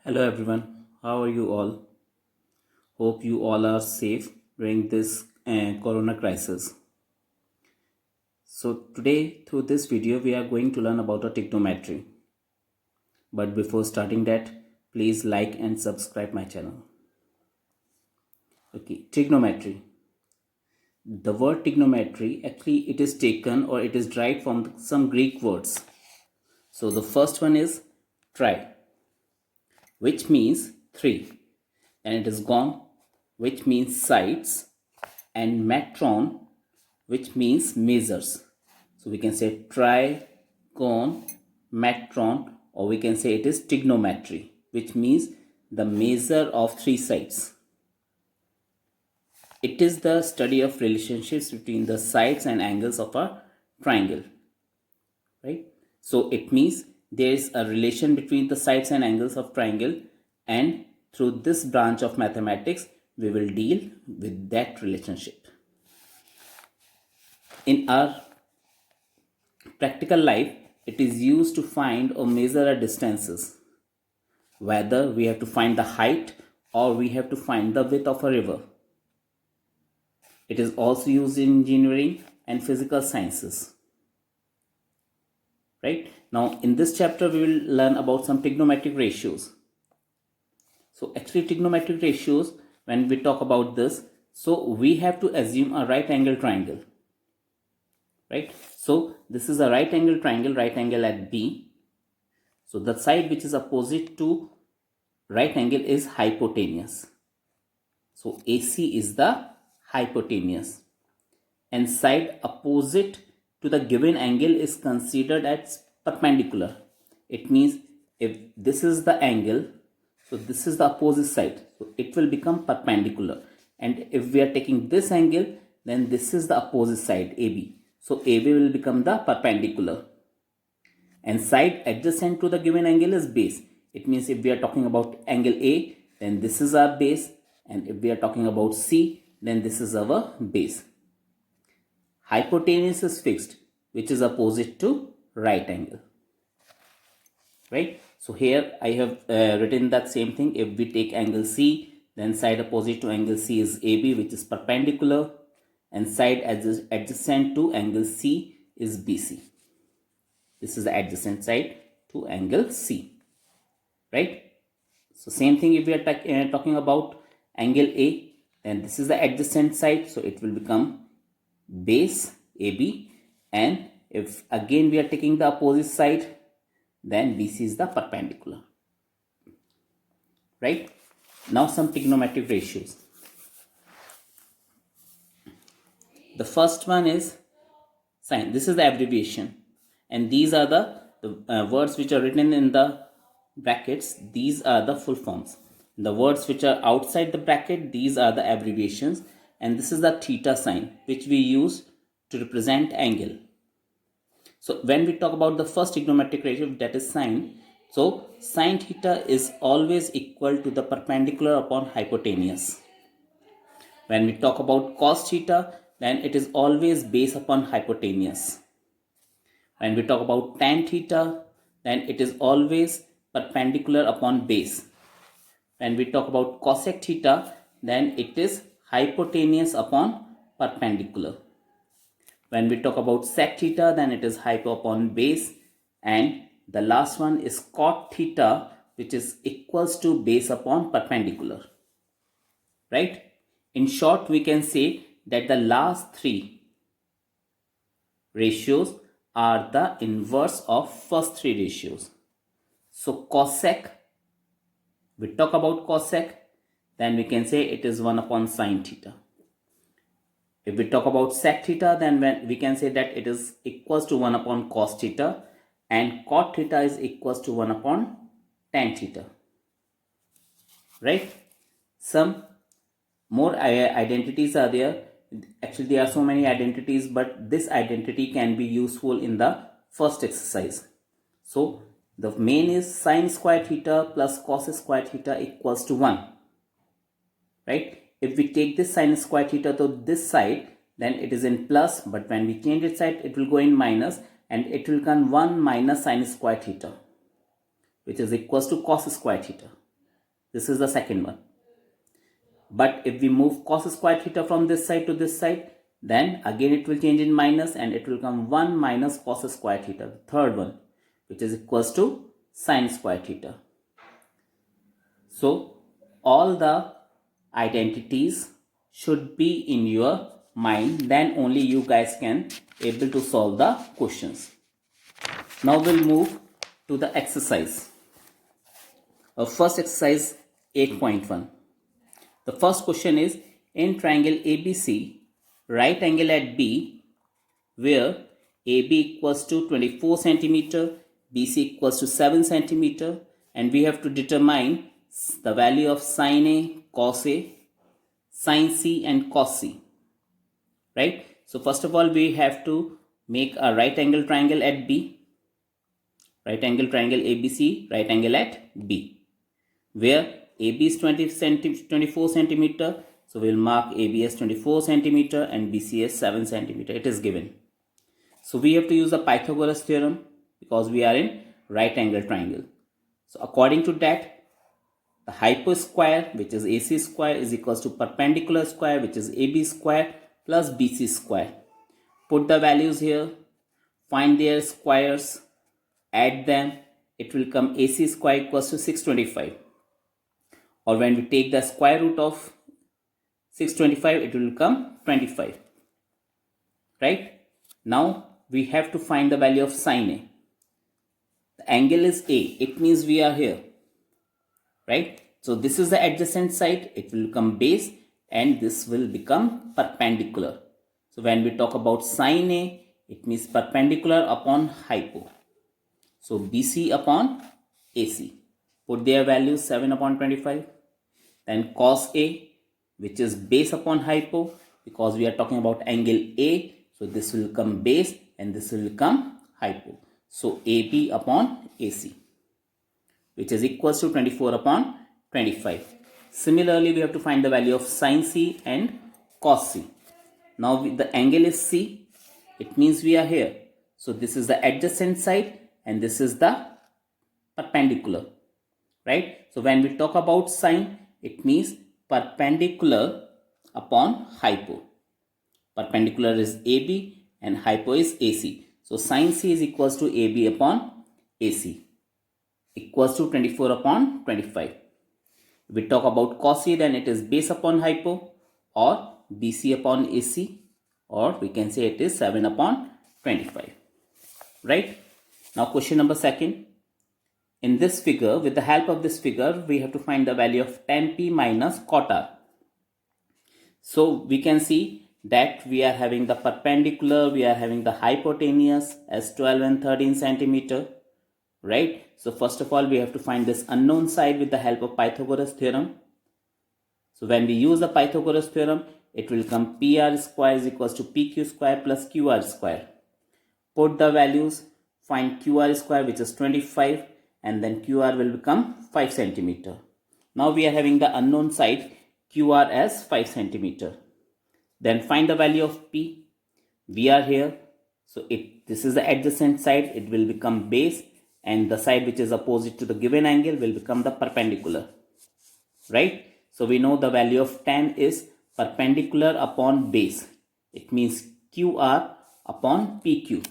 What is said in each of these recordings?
Hello everyone, how are you all? Hope you all are safe during this corona crisis. So today through this video we are going to learn about a trigonometry. But before starting that, please like and subscribe my channel. Okay, trigonometry. The word trigonometry actually it is taken or it is derived from some Greek words. So the first one is tri, which means 3, and it is gon, which means sides, and metron, which means measures. So we can say trigon, metron, or we can say it is trigonometry, which means the measure of 3 sides. It is the study of relationships between the sides and angles of a triangle, right? So it means there is a relation between the sides and angles of triangle, and through this branch of mathematics we will deal with that relationship. In our practical life, it is used to find or measure our distances, whether we have to find the height or we have to find the width of a river. It is also used in engineering and physical sciences. Right? Now, in this chapter, we will learn about some trigonometric ratios. So, actually, trigonometric ratios, when we talk about this, so we have to assume a right angle triangle. Right? So, this is a right angle triangle, right angle at B. So, the side which is opposite to right angle is hypotenuse. So, AC is the hypotenuse. And side opposite to the given angle is considered as perpendicular. It means if this is the angle, so this is the opposite side, so it will become perpendicular. And if we are taking this angle, then this is the opposite side, AB. So AB will become the perpendicular. And side adjacent to the given angle is base. It means if we are talking about angle A, then this is our base. And if we are talking about C, then this is our base. Hypotenuse is fixed, which is opposite to right angle. Right? So here I have written that same thing. If we take angle C, then side opposite to angle C is AB, which is perpendicular. And side adjacent to angle C is BC. This is the adjacent side to angle C. Right? So same thing if we are talking about angle A, then this is the adjacent side. So it will become base AB, and if again we are taking the opposite side, then BC is the perpendicular. Right? Now some trigonometric ratios. The first one is sine. This is the abbreviation, and these are the words which are written in the brackets. These are the full forms. The words which are outside the bracket, these are the abbreviations, and this is the theta sign which we use to represent angle. So when we talk about the first trigonometric ratio, that is sine, so sine theta is always equal to the perpendicular upon hypotenuse. When we talk about cos theta, then it is always base upon hypotenuse. When we talk about tan theta, then it is always perpendicular upon base. When we talk about cosec theta, then it is hypotenuse upon perpendicular. When we talk about sec theta, then it is hypo upon base. And the last one is cot theta, which is equals to base upon perpendicular. Right? In short, we can say that the last 3 ratios are the inverse of first 3 ratios. So cosec, we talk about cosec, then we can say it is 1 upon sine theta. If we talk about sec theta, then we can say that it is equals to 1 upon cos theta, and cot theta is equals to 1 upon tan theta. Right? Some more identities are there. Actually, there are so many identities, but this identity can be useful in the first exercise. So the main is sine square theta plus cos square theta equals to 1. Right? If we take this sine square theta to this side, then it is in plus, but when we change its side, it will go in minus, and it will become 1 minus sine square theta, which is equals to cos square theta. This is the second one. But if we move cos square theta from this side to this side, then again it will change in minus and it will come 1 minus cos square theta, the third one, which is equals to sin square theta. So all the identities should be in your mind, then only you guys can able to solve the questions. Now we'll move to the exercise. First exercise 8.1. The first question is, in triangle ABC, right angle at B, where AB equals to 24 centimeter, BC equals to 7 centimeter, and we have to determine the value of sin A, cos A, sin C and cos C, right? So first of all, we have to make a right angle triangle at B, right angle triangle ABC, right angle at B, where AB is 24 centimeter. So we will mark AB as 24 centimeter and BC as 7 centimeter. It is given. So we have to use the Pythagoras theorem because we are in right angle triangle. So according to that, the hypo square, which is AC square, is equals to perpendicular square, which is AB square plus BC square. Put the values here, find their squares, add them. It will come AC square equals to 625. Or when we take the square root of 625, it will come 25. Right? Now we have to find the value of sin A. The angle is A. It means we are here. Right? So this is the adjacent side. It will become base and this will become perpendicular. So when we talk about sin A, it means perpendicular upon hypo. So BC upon AC. Put their values 7 upon 25. Then cos A, which is base upon hypo, because we are talking about angle A. So this will come base and this will come hypo. So AB upon AC, which is equals to 24 upon 25. Similarly, we have to find the value of sin C and cos C. Now the angle is C. It means we are here. So this is the adjacent side and this is the perpendicular. Right? So when we talk about sin, it means perpendicular upon hypo. Perpendicular is AB and hypo is AC. So sin C is equals to AB upon AC, equals to 24 upon 25. If we talk about cos C, then it is base upon hypo or BC upon AC, or we can say it is 7 upon 25. Right? Now question number second. In this figure, with the help of this figure, we have to find the value of tan P minus cot R. So we can see that we are having the perpendicular, we are having the hypotenuse as 12 and 13 centimeter, right? So first of all, we have to find this unknown side with the help of Pythagoras theorem. So when we use the Pythagoras theorem, it will come PR square is equals to PQ square plus QR square. Put the values, find QR square, which is 25, and then QR will become 5 centimeter. Now we are having the unknown side QR as 5 centimeter. Then find the value of P. We are here. So this is the adjacent side. It will become base, and the side which is opposite to the given angle will become the perpendicular. Right? So we know the value of tan is perpendicular upon base. It means QR upon PQ.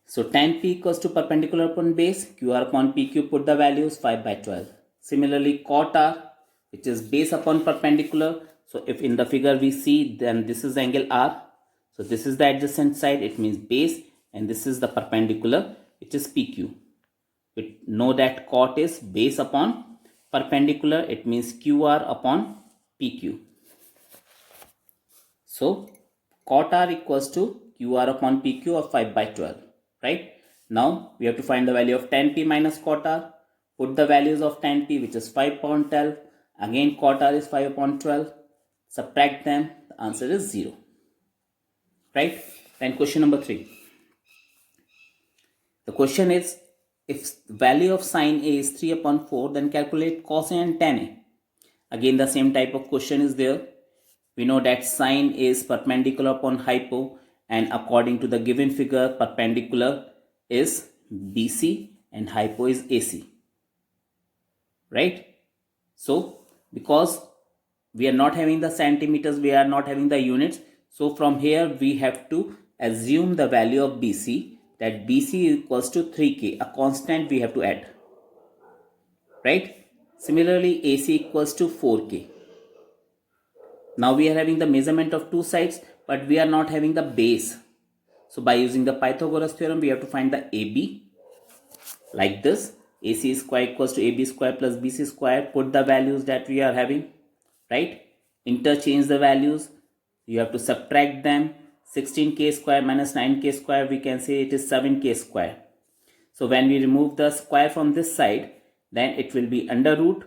So tan P equals to perpendicular upon base, QR upon PQ, put the values 5 by 12. Similarly, cot R, which is base upon perpendicular. So if in the figure we see, then this is the angle R. So this is the adjacent side, it means base, and this is the perpendicular, which is PQ. We know that cot is base upon perpendicular, it means QR upon PQ. So cot R equals to QR upon PQ of 5 by 12. Right? Now we have to find the value of tan P minus cot R. Put the values of tan P, which is 5 upon 12. Again cot R is 5 upon 12. Subtract them. The answer is 0. Right? Then question number 3. The question is, if the value of sin A is 3 upon 4, then calculate cos A and tan A. Again the same type of question is there. We know that sin is perpendicular upon hypo, and according to the given figure, perpendicular is BC and hypo is AC. right? So because we are not having the centimeters, we are not having the units, so from here we have to assume the value of BC, that BC equals to 3K, a constant we have to add, right? Similarly, AC equals to 4K. Now we are having the measurement of two sides, but we are not having the base. So by using the Pythagoras theorem, we have to find the AB like this. AC square equals to AB square plus BC square. Put the values that we are having, right? Interchange the values. You have to subtract them. 16K square minus 9K square, we can say it is 7K square. So when we remove the square from this side, then it will be under root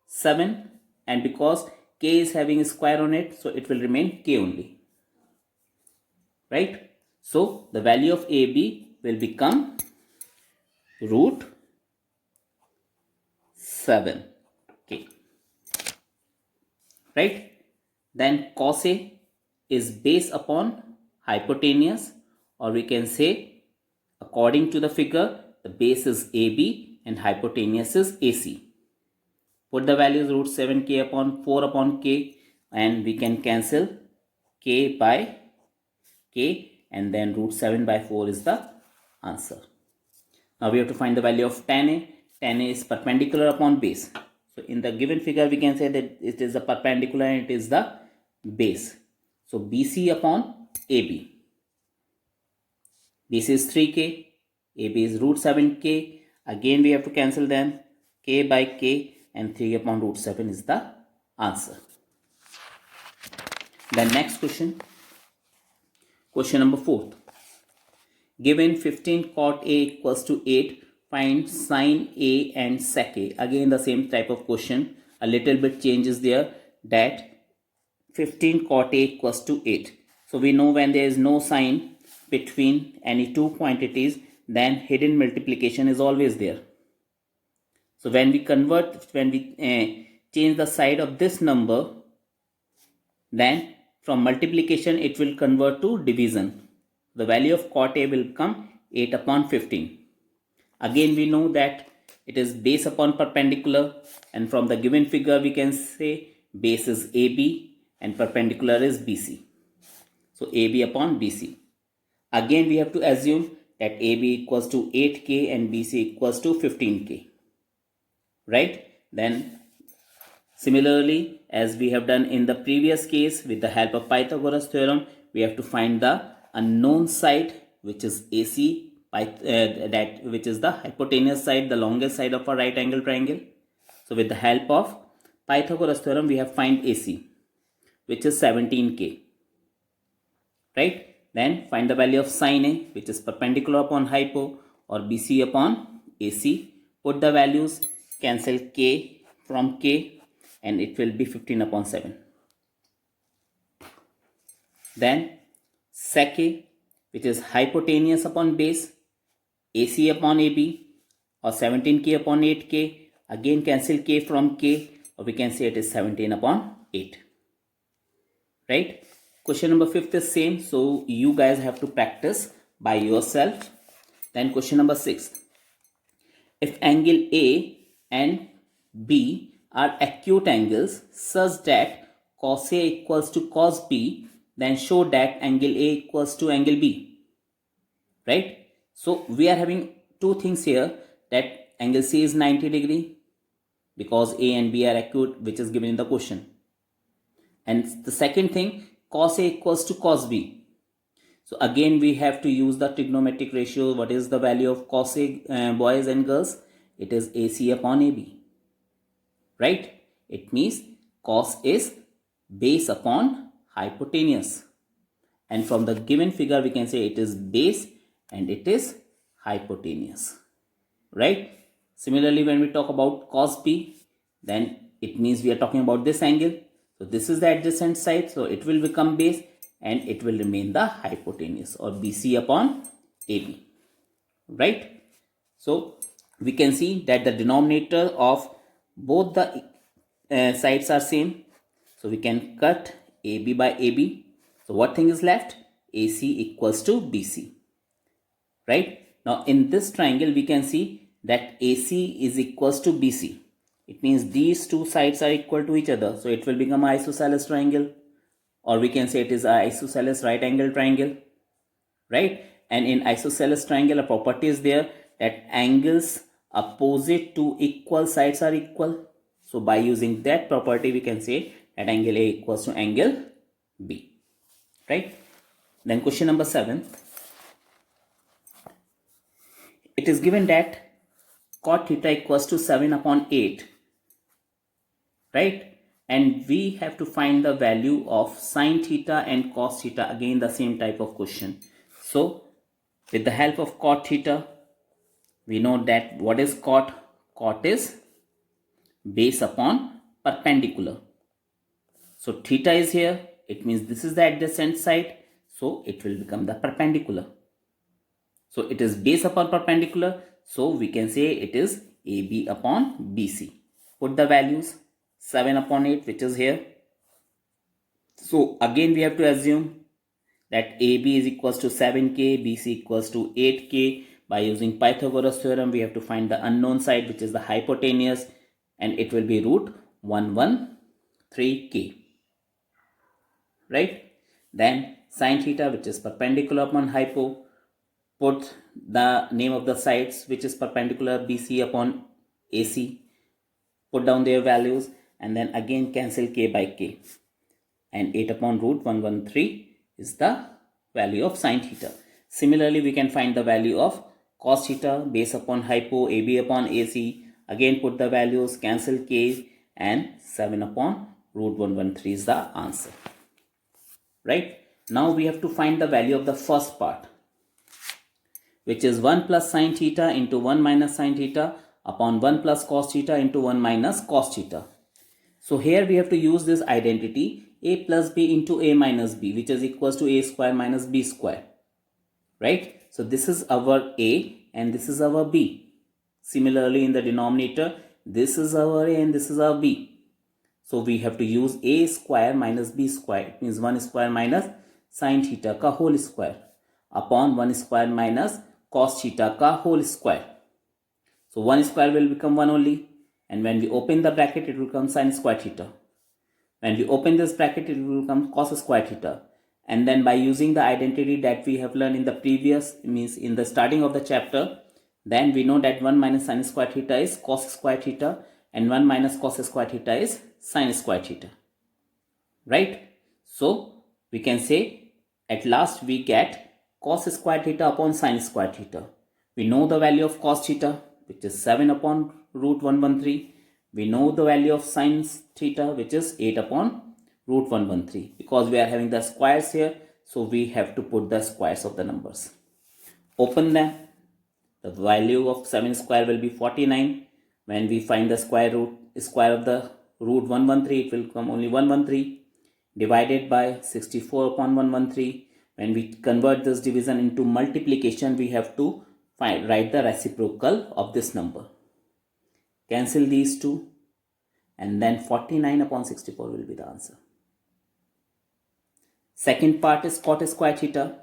7, and because K is having a square on it, so it will remain K only, right? So the value of AB will become root 7K, right? Then cos A is base upon hypotenuse, or we can say according to the figure, the base is AB and hypotenuse is AC. Put the values root 7K upon 4 upon K, and we can cancel K by K, and then root 7 by 4 is the answer. Now we have to find the value of tan A. Tan A is perpendicular upon base. So in the given figure, we can say that it is a perpendicular and it is the base. So BC upon AB. BC is 3K, AB is root 7K. Again we have to cancel them, K by K, and 3 upon root 7 is the answer. The next question, question number 4. Given 15 cot A equals to 8, find sin A and sec A. Again the same type of question, a little bit changes there, that 15 cot A equals to 8. So we know when there is no sign between any two quantities, then hidden multiplication is always there. So when we change the side of this number, then from multiplication it will convert to division. The value of cot A will become 8 upon 15. Again we know that it is base upon perpendicular, and from the given figure we can say base is AB and perpendicular is BC. So AB upon BC. Again we have to assume that AB equals to 8K and BC equals to 15K, right? Then similarly, as we have done in the previous case, with the help of Pythagoras theorem, we have to find the unknown side, which is AC, which is the hypotenuse side, the longest side of a right angle triangle. So with the help of Pythagoras theorem, we have find AC, which is 17K, right? Then find the value of sin A, which is perpendicular upon hypo, or BC upon AC. Put the values, cancel K from K, and it will be 15 upon 7. Then sec A, which is hypotenuse upon base, AC upon AB, or 17K upon 8K. Again cancel K from K, or we can say it is 17 upon 8, right? Question number 5 is same, so you guys have to practice by yourself. Then question number 6. If angle A and B are acute angles such that cos A equals to cos B, then show that angle A equals to angle B, right? So we are having two things here, that angle C is 90 degree because A and B are acute, which is given in the question. And the second thing, cos A equals to cos B. So again we have to use the trigonometric ratio. What is the value of cos A, boys and girls? It is AC upon AB, right? It means cos is base upon hypotenuse, and from the given figure we can say it is base and it is hypotenuse, right? Similarly, when we talk about cos B, then it means we are talking about this angle. So this is the adjacent side, so it will become base and it will remain the hypotenuse, or BC upon AB, right? So we can see that the denominator of both the sides are same, so we can cut AB by AB. So what thing is left? AC equals to BC, right? Now in this triangle we can see that AC is equals to BC. it means these two sides are equal to each other. So it will become an isosceles triangle, or we can say it is an isosceles right angle triangle, right? And in isosceles triangle, a property is there that angles opposite to equal sides are equal. So by using that property, we can say that angle A equals to angle B, right? Then question number 7. It is given that cot theta equals to 7 upon 8, right? And we have to find the value of sine theta and cos theta. Again, the same type of question. So with the help of cot theta, we know that what is cot? Cot is base upon perpendicular. So theta is here. It means this is the adjacent side. So it will become the perpendicular. So it is base upon perpendicular. So we can say it is AB upon BC. Put the values 7 upon 8, which is here. So again we have to assume that AB is equals to 7k, BC equals to 8k. By using Pythagoras theorem, we have to find the unknown side, which is the hypotenuse, and it will be root 113k, right? Then sine theta, which is perpendicular upon hypo, put the name of the sides, which is perpendicular, BC upon AC, put down their values, and then again cancel k by k, and 8 upon root 113 is the value of sine theta. Similarly, we can find the value of cos theta, base upon hypo, AB upon AC. Again put the values, cancel k, and 7 upon root 113 is the answer, right? Now we have to find the value of the first part, which is 1 plus sine theta into 1 minus sine theta upon 1 plus cos theta into 1 minus cos theta. So here we have to use this identity a plus b into a minus b, which is equals to a square minus b square, right? So this is our a and this is our b. Similarly, in the denominator, this is our a and this is our b. So we have to use a square minus b square. It means 1 square minus sine theta ka whole square upon 1 square minus cos theta ka whole square. So 1 square will become 1 only, and when we open the bracket, it will become sine square theta. When we open this bracket, it will become cos square theta. And then by using the identity that we have learned in the previous, means in the starting of the chapter, then we know that 1 minus sine square theta is cos square theta, and 1 minus cos square theta is sine square theta, right? So we can say at last we get cos square theta upon sine square theta. We know the value of cos theta, which is 7 upon root 113. We know the value of sine theta, which is 8 upon root 113. Because we are having the squares here, so we have to put the squares of the numbers. Open them. The value of 7 square will be 49. When we find the square of the root 113, it will come only 113 divided by 64 upon 113. When we convert this division into multiplication, we have to write the reciprocal of this number. Cancel these two, and then 49 upon 64 will be the answer. Second part is cot square theta.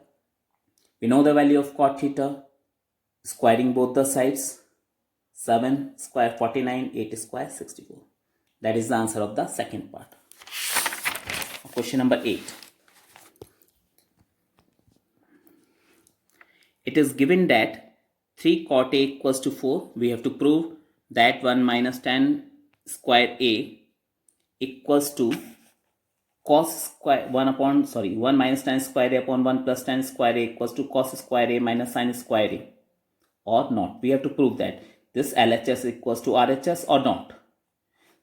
We know the value of cot theta. Squaring both the sides, 7 square 49, 8 square 64. That is the answer of the second part. Question number 8. It is given that 3 cot A equals to 4. We have to prove that 1 minus tan square A equals to cos square 1 minus tan square A upon 1 plus tan square A equals to cos square A minus sin square A, or not. We have to prove that this LHS equals to RHS or not.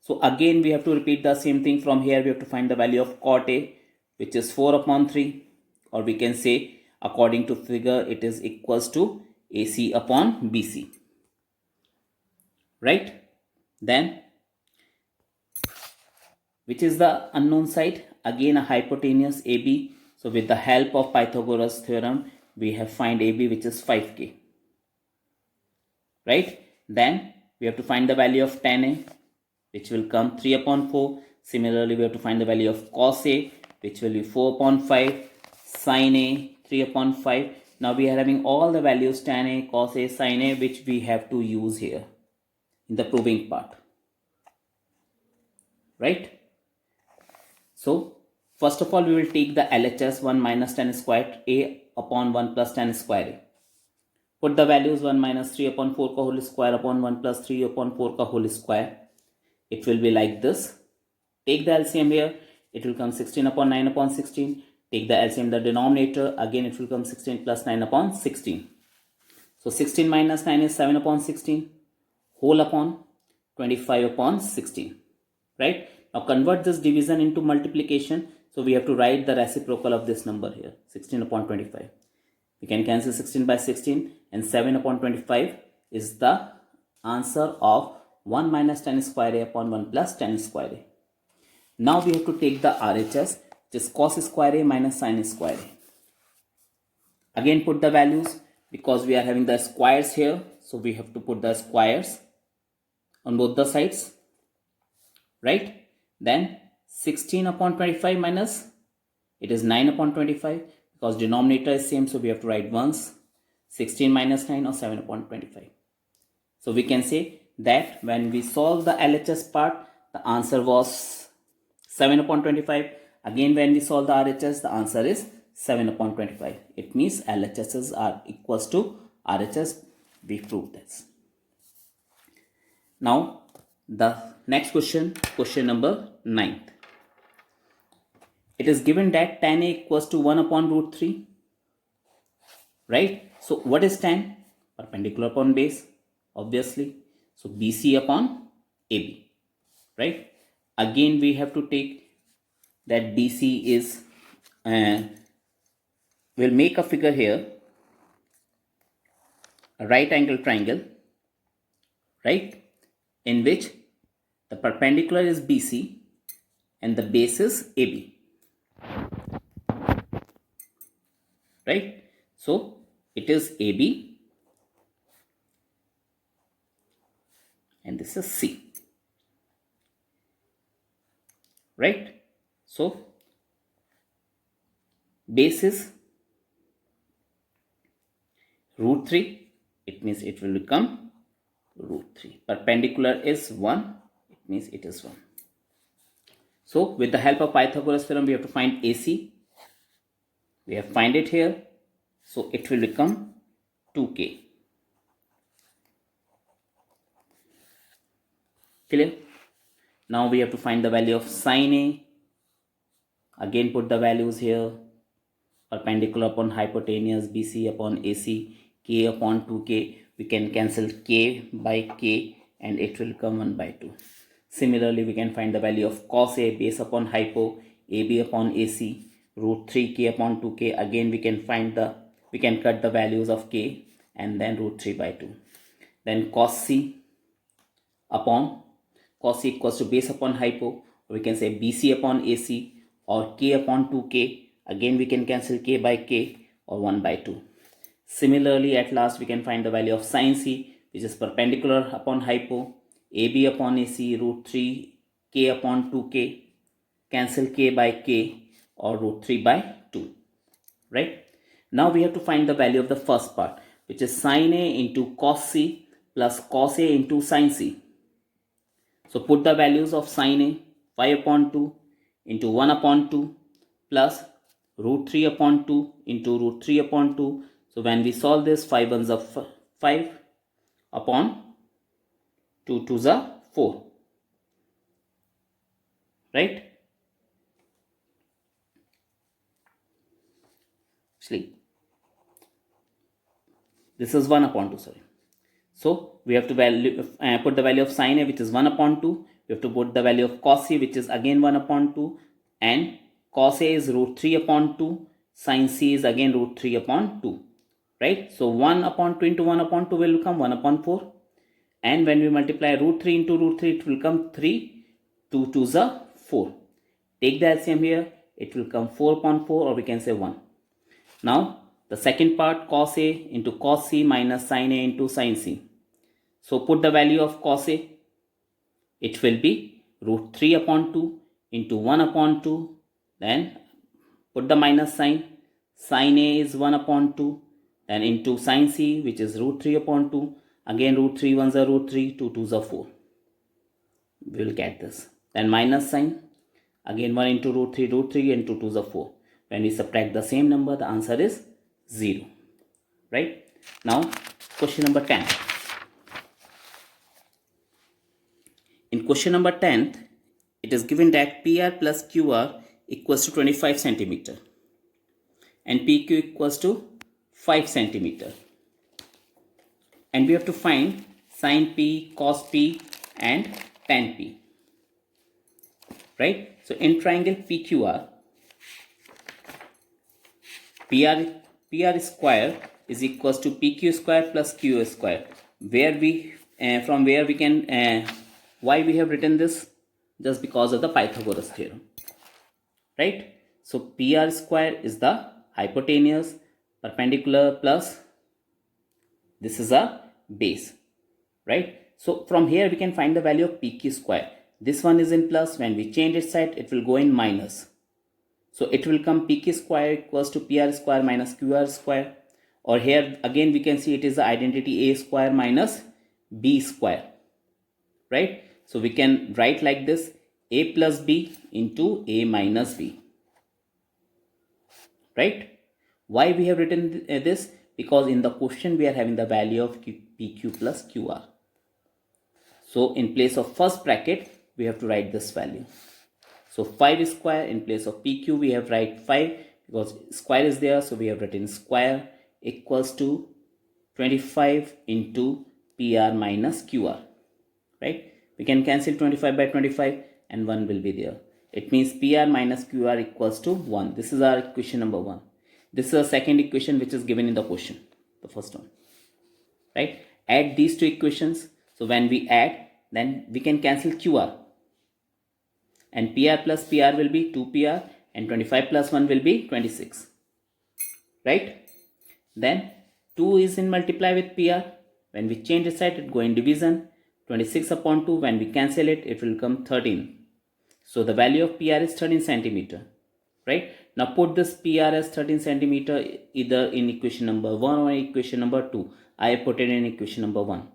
So again we have to repeat the same thing. From here we have to find the value of cot A, which is 4 upon 3, or we can say according to figure it is equals to AC upon BC, right? Then which is the unknown side? Again a hypotenuse AB. So with the help of Pythagoras theorem, we have find AB, which is 5k, right? Then we have to find the value of tan A, which will come 3 upon 4. Similarly, we have to find the value of cos A, which will be 4 upon 5, sin A 3 upon 5. Now we are having all the values tan A, cos A, sin A, which we have to use here in the proving part. right? So first of all, we will take the LHS 1 minus tan squared a upon 1 plus tan square a. Put the values 1 minus 3 upon 4 ka whole square upon 1 plus 3 upon 4 ka whole square. It will be like this. Take the LCM here. It will come 16 upon 9 upon 16. Take the LCM the denominator. Again it will come 16 plus 9 upon 16. So 16 minus 9 is 7 upon 16. Whole upon 25 upon 16. Right? Now convert this division into multiplication. So we have to write the reciprocal of this number here. 16 upon 25. We can cancel 16 by 16 and 7 upon 25 is the answer of 1 minus tan square a upon 1 plus tan square a. Now we have to take the RHS, which is cos square a minus sin square a. Again put the values because we are having the squares here. So we have to put the squares on both the sides. Right? Then 16 upon 25 minus, it is 9 upon 25 because denominator is same. So we have to write once 16 minus 9 or 7 upon 25. So we can say that when we solve the LHS part, the answer was 7 upon 25. Again, when we solve the RHS, the answer is 7 upon 25. It means LHSs are equals to RHS. We proved this. Now, the next question, question number 9. It is given that tan A equals to 1 upon root 3. Right? So, what is tan? Perpendicular upon base, obviously. So, BC upon AB. Right? Again, we have to take that BC is, we'll make a figure here, a right angle triangle, right? In which the perpendicular is BC and the base is AB. Right? So, it is AB and this is C. Right? So, base is root 3. It means it will become root 3. Perpendicular is 1. It means it is 1. So, with the help of Pythagoras theorem, we have to find AC. We have find it here. So, it will become 2k. Clear? Now, we have to find the value of sin A. Again, put the values here. Perpendicular upon hypotenuse, BC upon AC, k upon 2k. We can cancel k by k and it will come 1 by 2. Similarly, we can find the value of cos A, base upon hypo, AB upon AC, root 3k upon 2k. Again, we can cut the values of k and then root 3 by 2. Then cos C equals to base upon hypo. We can say BC upon AC or k upon 2k. Again, we can cancel k by k or 1 by 2. Similarly, at last, we can find the value of sin C, which is perpendicular upon hypo, AB upon AC, root 3 k upon 2k, cancel k by k or root 3 by 2. Right? Now, we have to find the value of the first part, which is sin A into cos C plus cos A into sin C. So, put the values of sin A, 5 upon 2 into 1 upon 2 plus root 3 upon 2 into root 3 upon 2. So, when we solve this, 5 ones are 5 upon 2 twos are 4. Right? Actually, this is 1 upon 2, sorry. So, we have to put the value of sin A, which is 1 upon 2. We have to put the value of cos C, which is again 1 upon 2. And cos A is root 3 upon 2. Sin C is again root 3 upon 2. Right? So, 1 upon 2 into 1 upon 2 will become 1 upon 4. And when we multiply root 3 into root 3, it will come 3. 2 twos are 4. Take the LCM here. It will come 4 upon 4, or we can say 1. Now, the second part, cos A into cos C minus sin A into sin C. So, put the value of cos A. It will be root 3 upon 2 into 1 upon 2. Then, put the minus sign. Sin A is 1 upon 2. Then, into sin C, which is root 3 upon 2. Again, root 3 ones are root 3, 2 twos are 4. We will get this. then minus sign, again 1 into root 3 and 2 2s are 4. When we subtract the same number, the answer is 0, right? Now question number 10. In question number 10, it is given that PR plus QR equals to 25 centimeter and PQ equals to 5 centimeter. And we have to find sin P, cos P and tan P. Right? So in triangle PQR, PR square is equals to PQ square plus QS square. Where we from where we can why we have written this? Just because of the Pythagoras theorem. Right? So PR square is the hypotenuse, perpendicular plus this is a base, right? So from here we can find the value of PQ square. This one is in plus. When we change its side, it will go in minus. So it will come PQ square equals to PR square minus QR square. Or here again we can see it is the identity A square minus B square, right? So we can write like this: A plus B into A minus B, right? Why we have written this? Because in the question we are having the value of PQ plus QR. So in place of first bracket, we have to write this value. So 5 square, in place of PQ we have write 5 because square is there. So we have written square equals to 25 into PR minus QR, right? We can cancel 25 by 25 and 1 will be there. It means PR minus QR equals to 1. This is our equation number 1. This is a second equation which is given in the question, the first one, right? Add these two equations. So when we add, then we can cancel QR. And PR plus PR will be 2PR and 25 plus 1 will be 26, right? Then 2 is in multiply with PR. When we change the side, it go in division. 26 upon 2, when we cancel it, it will come 13. So the value of PR is 13 centimeter, right? Now put this PR as 13 centimeter either in equation number 1 or equation number 2. I put it in equation number 1.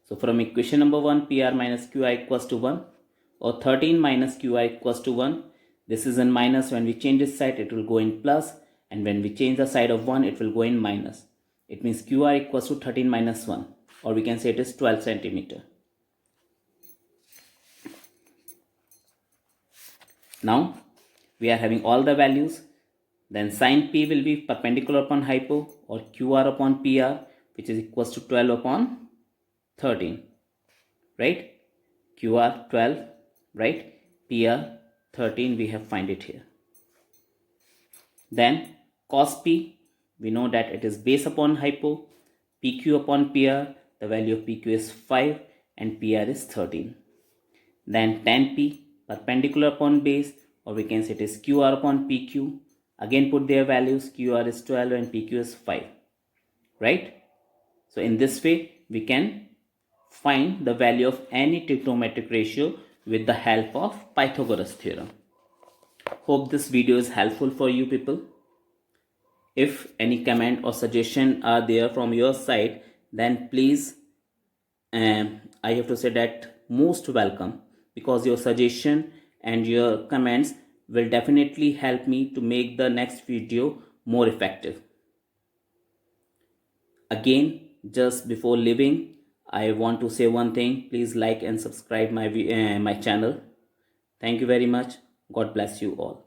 So from equation number 1, PR minus QI equals to 1 or 13 minus QI equals to 1. This is in minus. When we change this side, it will go in plus, and when we change the side of 1, it will go in minus. It means QR equals to 13 minus 1, or we can say it is 12 centimeter. Now we are having all the values. Then sin P will be perpendicular upon hypo or QR upon PR, which is equals to 12 upon 13, right? QR 12, right? PR 13, we have find it here. Then cos P, we know that it is base upon hypo, PQ upon PR, the value of PQ is 5 and PR is 13. Then tan P, perpendicular upon base, or we can say it is QR upon PQ. Again put their values, QR is 12 and PQ is 5, right? So in this way we can find the value of any trigonometric ratio with the help of Pythagoras theorem. Hope this video is helpful for you people. If any comment or suggestion are there from your side, then please, I have to say that most welcome, because your suggestion and your comments will definitely help me to make the next video more effective. Again, just before leaving, I want to say one thing. Please like and subscribe my channel. Thank you very much. God bless you all.